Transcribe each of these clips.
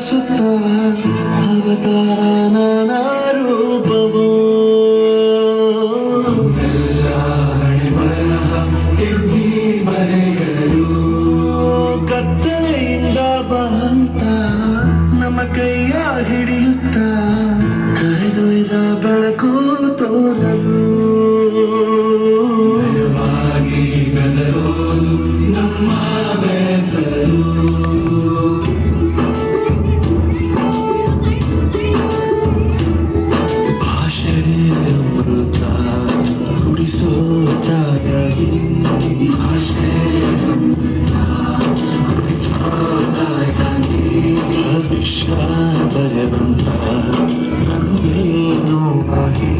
ಸುತ್ತ ಅವತಾರ ನಾನ ರೂಪವೋ ಎಲ್ಲ ಹಣೆ ಬರಹ ತಿರುಗಿ ಬರೆಯಲು ಕತ್ತಲೆಯಿಂದ ಬಂತ ನಮ್ಮ ಕೈಯ ಹಿಡಿಯುತ್ತ ಕರೆದೊಯ್ದ ಬೆಳಕು ತೋರಲು ಭಯವಾಗಿ ಗದರೋದು ನಮ್ಮ ಬೆಳೆಸಲು ಅಮೃತ ಕುಡಿಸೋ ತಾಯಿ ಭವಿಷ್ಯ ಬರೆವಂತ ನಂದೇನು ಆಗಿ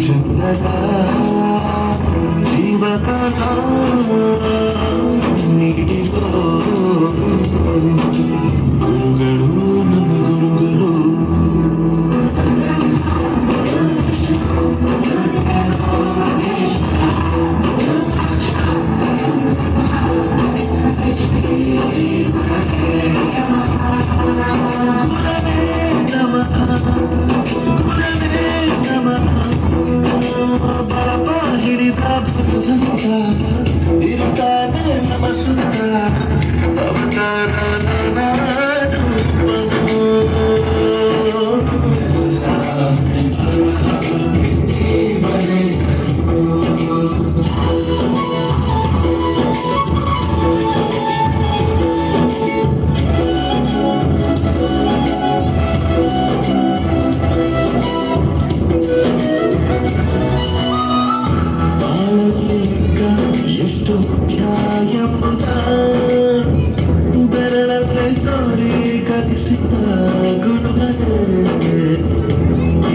ಚಂದದ ಜೀವನ ನೀಡಿರೋ ಗುರುಗಳು ನಮ್ಮ ಗುರುಗಳು ಬಳಪ ಹಿಡಿದ ಭಗವಂತ ಇರುತ್ತಾನೆ ನಮ್ಮ ಸುತ್ತ ಅವತಾರ ಎಷ್ಟು ಮುಖ್ಯ ಎಂಬುದ ಬೆರಳಲ್ಲೇ ತೋರಿ ಕಲಿಸಿದ ಗುರುಗಳೇ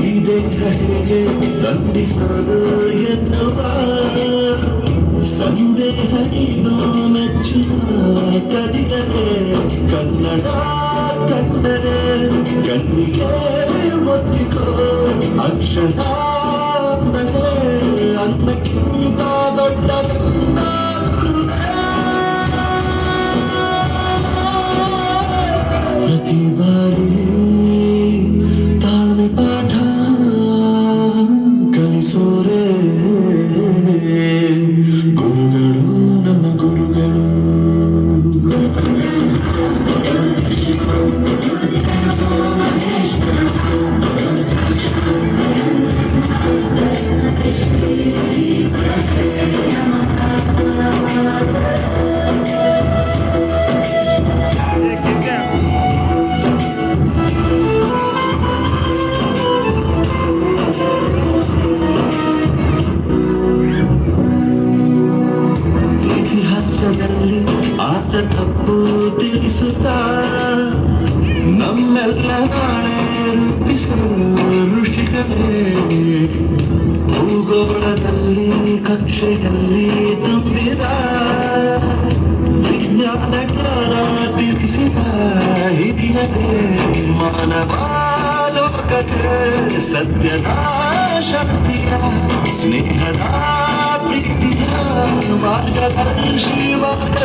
ಈ ದೇಹ ಹೇಗೆ ದಂಡಿಸೋದು ಎನ್ನುವ ಸಂದೇಹ ನೀನು ಮೆಚ್ಚಿನ ಕಲಿಗರೆ ಕನ್ನಡ ಕಂಡರೆ ಕಣ್ಣಿಗೆ ಒತ್ತಿಕೋ ಅಕ್ಷರ ಅನ್ನಕ್ಕಿಂತ ದೊಡ್ಡದಲ್ಲ ಪ್ರತಿ ಬಾರಿ ತಾಳ್ಮೆ ಪಾಠ ಕಲಿಸೋರೆ ಗುರುಗಳು ನಮ್ಮ ಗುರುಗಳು ಇತಿಹಾಸದಲ್ಲಿ ಆತ ತಪ್ಪು ತಿಳಿಸುತ್ತ ನಮ್ಮೆಲ್ಲ ನಾಳೆ ರೂಪಿಸಲು ಋಷಿಗಳೇ ಭೂಗೋಳದಲ್ಲಿ ಕಕ್ಷೆಯಲ್ಲಿ ತುಂಬಿದ ವಿಜ್ಞಾನ ಜ್ಞಾನ ತಿಳಿಸಿದ ಹಿರಿಯರೇ ಮಾನವ ಲೋಕಕ್ಕೆ ಸತ್ಯದ ಶಕ್ತಿಯ ಸ್ನೇಹದ ಪ್ರೀತಿಯ ಮಾರ್ಗದರ್ಶಿ ಮಾರ್ಗ